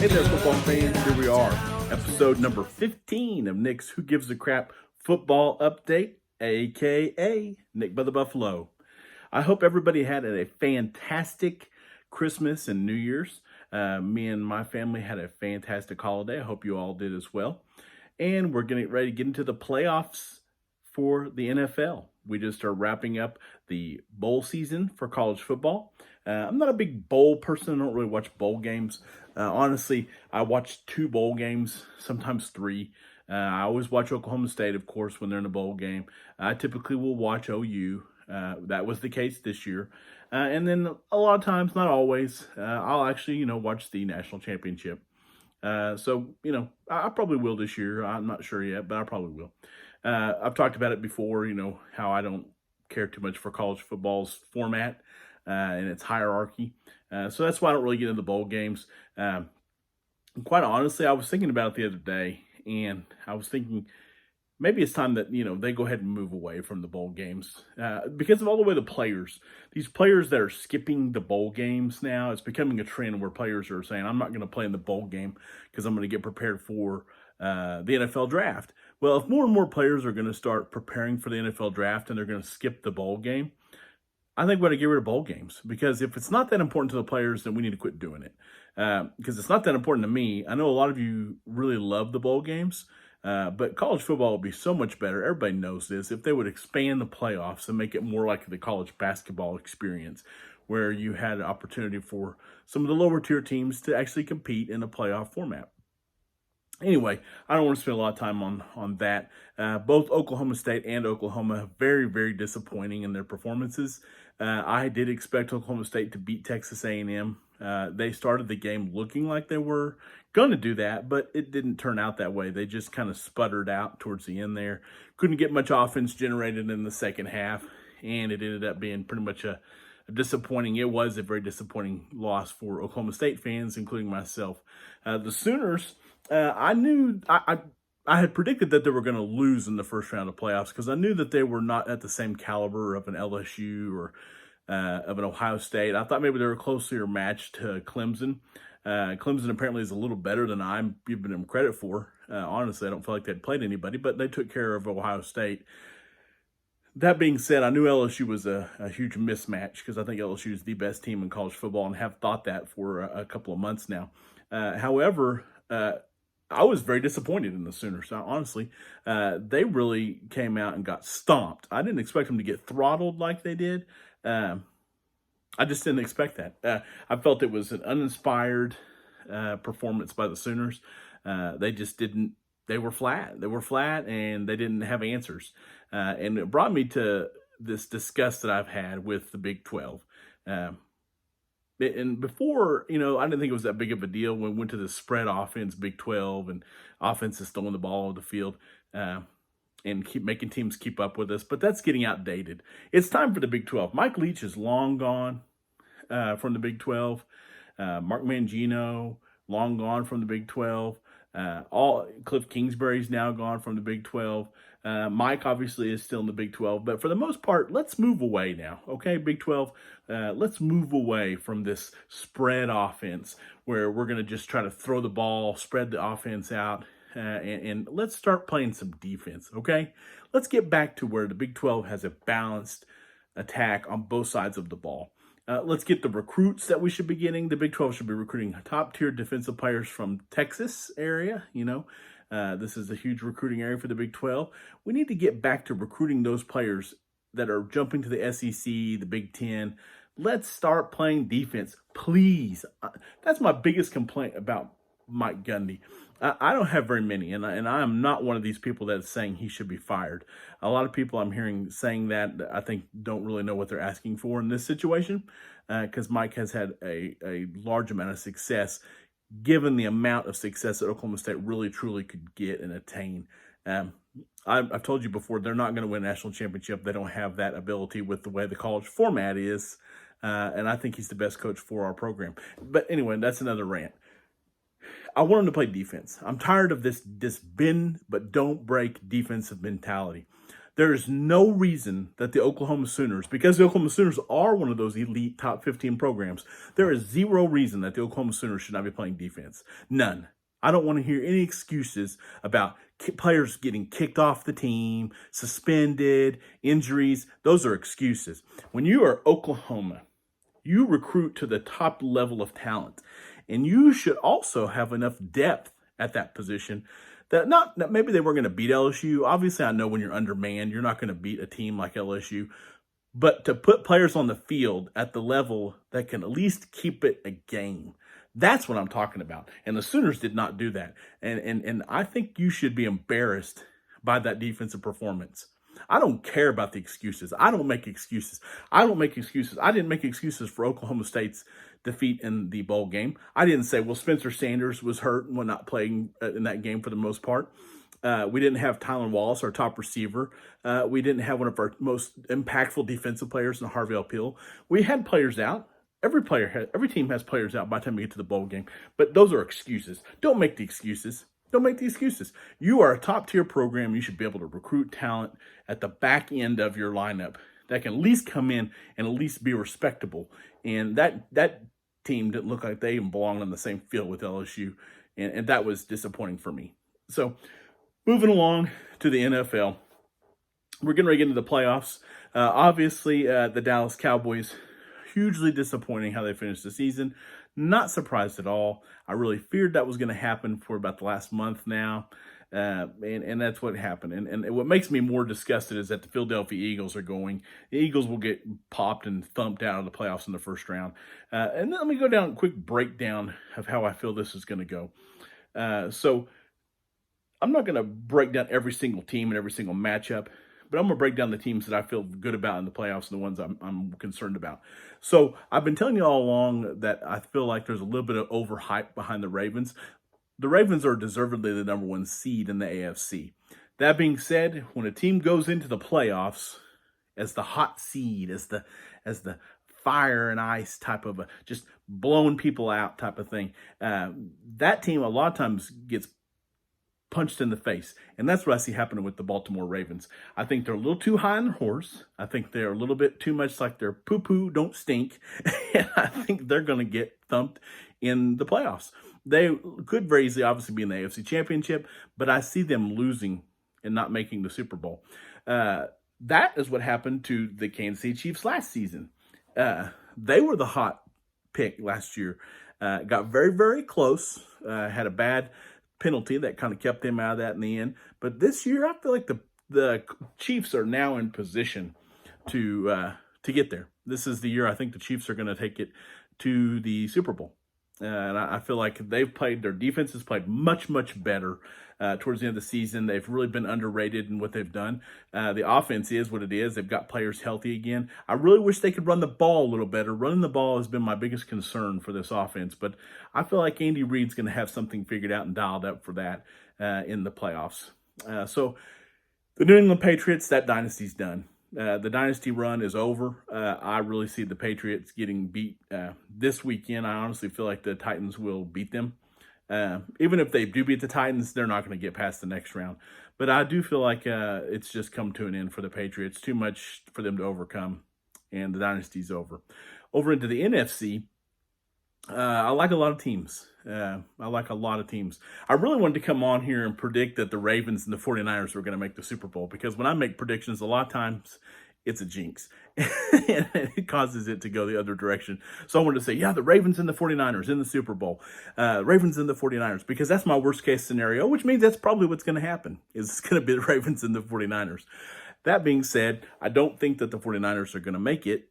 Hey there, football fans. Here we are, episode number 15 of Nick's Who Gives a Crap Football Update, aka Nick by the Buffalo. I hope everybody had a fantastic Christmas and New Year's. Me and my family had a fantastic holiday. I hope you all did as well. And we're getting ready to get into the playoffs for the NFL. We just are wrapping up the bowl season for college football. I'm not a big bowl person. I don't really watch bowl games. Honestly, I watch 2 bowl games, sometimes 3. I always watch Oklahoma State, of course, when they're in a bowl game. I typically will watch OU. That was the case this year. And then a lot of times, not always, I'll actually, watch the national championship. I probably will this year. I'm not sure yet, but I probably will. I've talked about it before, how I don't care too much for college football's format and its hierarchy. So that's why I don't really get into bowl games. Quite honestly, I was thinking about it the other day, and I was thinking maybe it's time that, they go ahead and move away from the bowl games because of all the way these players that are skipping the bowl games now, it's becoming a trend where players are saying, I'm not going to play in the bowl game because I'm going to get prepared for the NFL draft. Well, if more and more players are going to start preparing for the NFL draft and they're going to skip the bowl game, I think we ought to get rid of bowl games, because if it's not that important to the players, then we need to quit doing it. Because it's not that important to me. I know a lot of you really love the bowl games, but college football would be so much better. Everybody knows this. If they would expand the playoffs and make it more like the college basketball experience, where you had an opportunity for some of the lower tier teams to actually compete in a playoff format. Anyway, I don't want to spend a lot of time on that. Both Oklahoma State and Oklahoma, very, very disappointing in their performances. I did expect Oklahoma State to beat Texas A&M. They started the game looking like they were going to do that, but it didn't turn out that way. They just kind of sputtered out towards the end there. Couldn't get much offense generated in the second half, and it ended up being pretty much a disappointing. It was a very disappointing loss for Oklahoma State fans, including myself. The Sooners, I had predicted that they were going to lose in the first round of playoffs because I knew that they were not at the same caliber of an LSU or of an Ohio State. I thought maybe they were closer matched to Clemson. Clemson apparently is a little better than I'm giving them credit for. Honestly, I don't feel like they'd played anybody, but they took care of Ohio State. That being said, I knew LSU was a huge mismatch because I think LSU is the best team in college football and have thought that for a couple of months now. However, I was very disappointed in the Sooners. Honestly, they really came out and got stomped. I didn't expect them to get throttled like they did. I just didn't expect that. I felt it was an uninspired performance by the Sooners. They just didn't. They were flat. They were flat, and they didn't have answers. And it brought me to this disgust that I've had with the Big 12. And before, I didn't think it was that big of a deal when we went to the spread offense, Big 12, and offense is throwing the ball on the field and keep making teams keep up with us. But that's getting outdated. It's time for the Big 12. Mike Leach is long gone from the Big 12. Mark Mangino, long gone from the Big 12. Cliff Kingsbury's now gone from the Big 12. Mike obviously is still in the Big 12, but for the most part, let's move away now. Okay, Big 12, let's move away from this spread offense where we're going to just try to throw the ball, spread the offense out, and let's start playing some defense. Okay, let's get back to where the Big 12 has a balanced attack on both sides of the ball. Let's get the recruits that we should be getting. The Big 12 should be recruiting top-tier defensive players from Texas area, This is a huge recruiting area for the Big 12. We need to get back to recruiting those players that are jumping to the SEC, the Big 10. Let's start playing defense, please. That's my biggest complaint about Mike Gundy. I don't have very many, and I am not one of these people that's saying he should be fired. A lot of people I'm hearing saying that I think don't really know what they're asking for in this situation because Mike has had a large amount of success given the amount of success that Oklahoma State really, truly could get and attain. I've told you before, they're not going to win a national championship. They don't have that ability with the way the college format is, and I think he's the best coach for our program. But anyway, that's another rant. I want him to play defense. I'm tired of this bend but don't break defensive mentality. There is no reason that the Oklahoma Sooners, because the Oklahoma Sooners are one of those elite top 15 programs, there is zero reason that the Oklahoma Sooners should not be playing defense. None. I don't want to hear any excuses about players getting kicked off the team, suspended, injuries. Those are excuses. When you are Oklahoma, you recruit to the top level of talent, and you should also have enough depth at that position that maybe they weren't going to beat LSU. Obviously, I know when you're undermanned, you're not going to beat a team like LSU. But to put players on the field at the level that can at least keep it a game, that's what I'm talking about. And the Sooners did not do that. And I think you should be embarrassed by that defensive performance. I don't care about the excuses. I don't make excuses. I don't make excuses. I didn't make excuses for Oklahoma State's defeat in the bowl game. I didn't say, well, Spencer Sanders was hurt and not playing in that game for the most part. We didn't have Tylan Wallace, our top receiver. We didn't have one of our most impactful defensive players in Harvey Peel. We had players out. Every team has players out by the time we get to the bowl game. But those are excuses. Don't make the excuses. Don't make the excuses. You are a top-tier program. You should be able to recruit talent at the back end of your lineup that can at least come in and at least be respectable. And that team didn't look like they even belonged on the same field with LSU, and that was disappointing for me. So moving along to the NFL, we're getting ready to get into the playoffs. Obviously, the Dallas Cowboys, hugely disappointing how they finished the season. Not surprised at all. I really feared that was going to happen for about the last month now, and that's what happened. And what makes me more disgusted is that the Philadelphia Eagles are going. The Eagles will get popped and thumped out of the playoffs in the first round. And then let me go down a quick breakdown of how I feel this is going to go. So I'm not going to break down every single team and every single matchup, but I'm going to break down the teams that I feel good about in the playoffs and the ones I'm concerned about. So I've been telling you all along that I feel like there's a little bit of overhype behind the Ravens. The Ravens are deservedly the number one seed in the AFC. That being said, when a team goes into the playoffs as the hot seed, as the fire and ice type of just blowing people out type of thing, that team a lot of times gets punched in the face. And that's what I see happening with the Baltimore Ravens. I think they're a little too high on their horse. I think they're a little bit too much like their poo-poo don't stink. And I think they're going to get thumped in the playoffs. They could very easily obviously be in the AFC Championship, but I see them losing and not making the Super Bowl. That is what happened to the Kansas City Chiefs last season. They were the hot pick last year. Got very, very close. Had a bad penalty that kind of kept them out of that in the end. But this year, I feel like the Chiefs are now in position to get there. This is the year I think the Chiefs are going to take it to the Super Bowl. And I feel like their defense has played much, much better towards the end of the season. They've really been underrated in what they've done. The offense is what it is. They've got players healthy again. I really wish they could run the ball a little better. Running the ball has been my biggest concern for this offense, but I feel like Andy Reid's going to have something figured out and dialed up for that in the playoffs. So the New England Patriots, that dynasty's done. The dynasty run is over. I really see the Patriots getting beat this weekend. I honestly feel like the Titans will beat them. Even if they do beat the Titans, they're not going to get past the next round. But I do feel like it's just come to an end for the Patriots. Too much for them to overcome, and the dynasty's over. Over into the NFC, I like a lot of teams. I really wanted to come on here and predict that the Ravens and the 49ers were going to make the Super Bowl, because when I make predictions, a lot of times it's a jinx. And it causes it to go the other direction. So I wanted to say, yeah, the Ravens and the 49ers in the Super Bowl. Ravens and the 49ers, because that's my worst case scenario, which means that's probably what's going to happen. It's going to be the Ravens and the 49ers. That being said, I don't think that the 49ers are going to make it.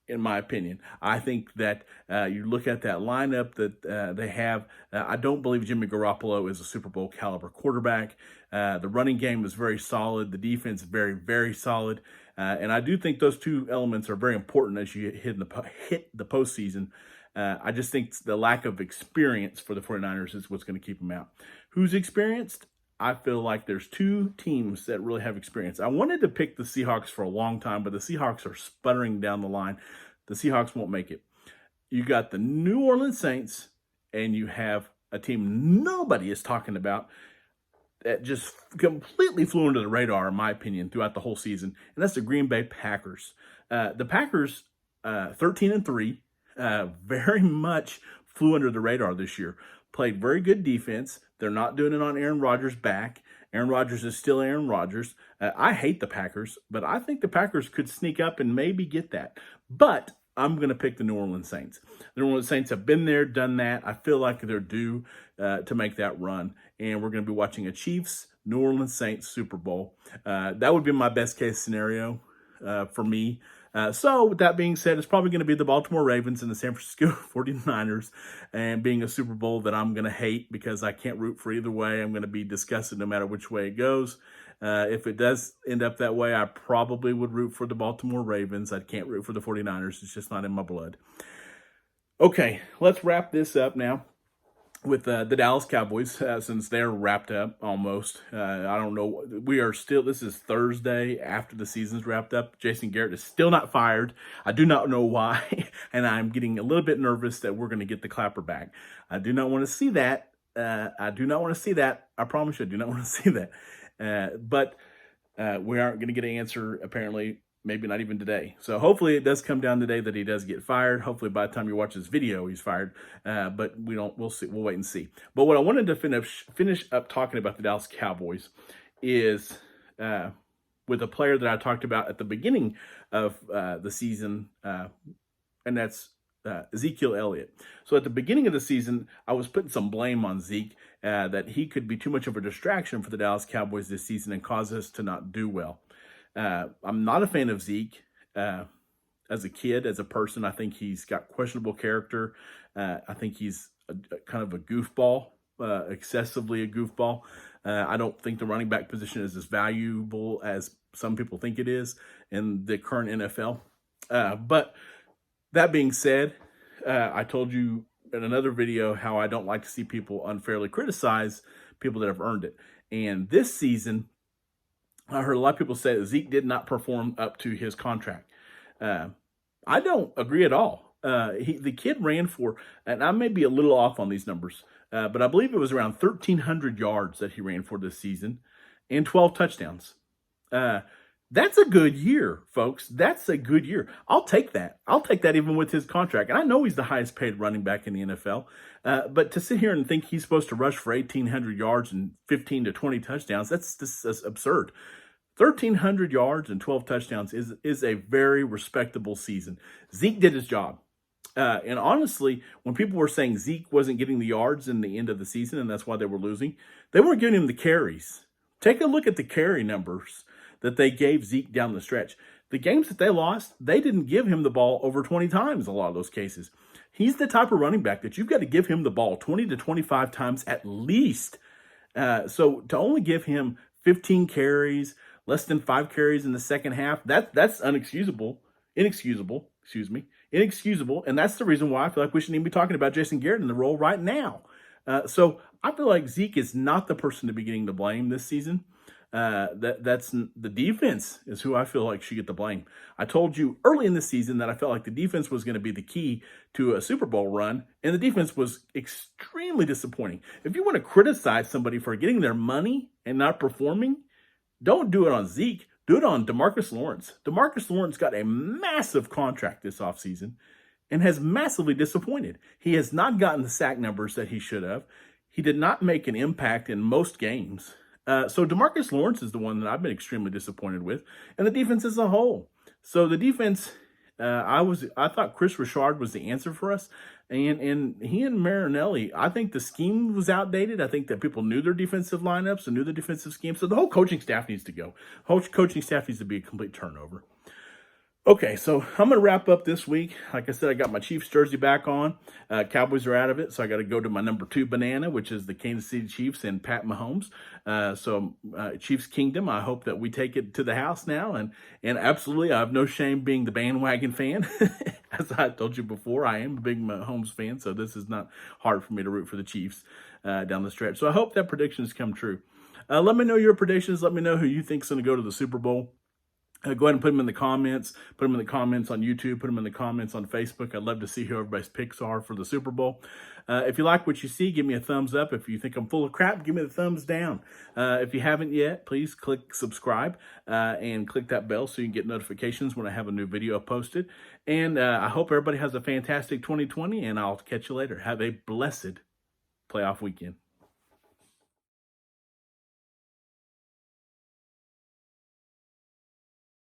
In my opinion, I think that you look at that lineup that they have. I don't believe Jimmy Garoppolo is a Super Bowl caliber quarterback. The running game is very solid. The defense is very, very solid. And I do think those two elements are very important as you hit the postseason. I just think the lack of experience for the 49ers is what's going to keep them out. Who's experienced? I feel like there's two teams that really have experience. I wanted to pick the Seahawks for a long time, but the Seahawks are sputtering down the line. The Seahawks won't make it. You got the New Orleans Saints, and you have a team nobody is talking about, that just completely flew under the radar, in my opinion, throughout the whole season, and that's the Green Bay Packers. The Packers, 13-3, very much flew under the radar this year. Played very good defense. They're not doing it on Aaron Rodgers' back. Aaron Rodgers is still Aaron Rodgers. I hate the Packers, but I think the Packers could sneak up and maybe get that. But I'm going to pick the New Orleans Saints. The New Orleans Saints have been there, done that. I feel like they're due to make that run. And we're going to be watching a Chiefs, New Orleans Saints Super Bowl. That would be my best case scenario for me. So with that being said, it's probably going to be the Baltimore Ravens and the San Francisco 49ers, and being a Super Bowl that I'm going to hate because I can't root for either way. I'm going to be disgusted no matter which way it goes. If it does end up that way, I probably would root for the Baltimore Ravens. I can't root for the 49ers. It's just not in my blood. Okay, let's wrap this up now with the Dallas Cowboys, since they're wrapped up almost. I don't know. We are still, this is Thursday after the season's wrapped up. Jason Garrett is still not fired. I do not know why, and I'm getting a little bit nervous that we're going to get the clapper back. I do not want to see that. I do not want to see that. I promise you, I do not want to see that. But we aren't going to get an answer, apparently, maybe not even today. So hopefully it does come down today that he does get fired. Hopefully by the time you watch this video, he's fired. But we'll see. We'll wait and see. But what I wanted to finish up talking about the Dallas Cowboys is with a player that I talked about at the beginning of the season, and that's Ezekiel Elliott. So at the beginning of the season, I was putting some blame on Zeke that he could be too much of a distraction for the Dallas Cowboys this season and cause us to not do well. I'm not a fan of Zeke as a kid, as a person. I think he's got questionable character. I think he's kind of a goofball, excessively a goofball. I don't think the running back position is as valuable as some people think it is in the current NFL. But that being said, I told you in another video how I don't like to see people unfairly criticize people that have earned it. And this season, I heard a lot of people say that Zeke did not perform up to his contract. I don't agree at all. The kid ran for, and I may be a little off on these numbers, but I believe it was around 1,300 yards that he ran for this season and 12 touchdowns. That's a good year, folks. That's a good year. I'll take that. I'll take that even with his contract. And I know he's the highest paid running back in the NFL. But to sit here and think he's supposed to rush for 1,800 yards and 15 to 20 touchdowns, that's absurd. 1,300 yards and 12 touchdowns is a very respectable season. Zeke did his job. And honestly, when people were saying Zeke wasn't getting the yards in the end of the season and that's why they were losing, they weren't giving him the carries. Take a look at the carry numbers that they gave Zeke down the stretch. The games that they lost, they didn't give him the ball over 20 times in a lot of those cases. He's the type of running back that you've got to give him the ball 20 to 25 times at least. So to only give him 15 carries, less than 5 carries in the second half, that's inexcusable. And that's the reason why I feel like we shouldn't even be talking about Jason Garrett in the role right now. So I feel like Zeke is not the person to be getting the blame this season. That's the defense is who I feel like should get the blame. I told you early in the season that I felt like the defense was going to be the key to a Super Bowl run, and the defense was extremely disappointing. If you want to criticize somebody for getting their money and not performing, don't do it on Zeke. Do it on DeMarcus Lawrence. DeMarcus Lawrence got a massive contract this offseason and has massively disappointed. He has not gotten the sack numbers that he should have. He did not make an impact in most games. So DeMarcus Lawrence is the one that I've been extremely disappointed with, and the defense as a whole. So the defense, I thought Chris Richard was the answer for us, and he and Marinelli. I think the scheme was outdated. I think that people knew their defensive lineups and knew the defensive scheme. So the whole coaching staff needs to go. Whole coaching staff needs to be a complete turnover. Okay, so I'm going to wrap up this week. Like I said, I got my Chiefs jersey back on. Cowboys are out of it, so I got to go to my number 2 banana, which is the Kansas City Chiefs and Pat Mahomes. So Chiefs Kingdom, I hope that we take it to the house now. And absolutely, I have no shame being the bandwagon fan. As I told you before, I am a big Mahomes fan, so this is not hard for me to root for the Chiefs down the stretch. So I hope that predictions come true. Let me know your predictions. Let me know who you think is going to go to the Super Bowl. Go ahead and put them in the comments. Put them in the comments on YouTube. Put them in the comments on Facebook. I'd love to see who everybody's picks are for the Super Bowl. If you like what you see, give me a thumbs up. If you think I'm full of crap, give me the thumbs down. If you haven't yet, please click subscribe and click that bell so you can get notifications when I have a new video posted. And I hope everybody has a fantastic 2020, and I'll catch you later. Have a blessed playoff weekend.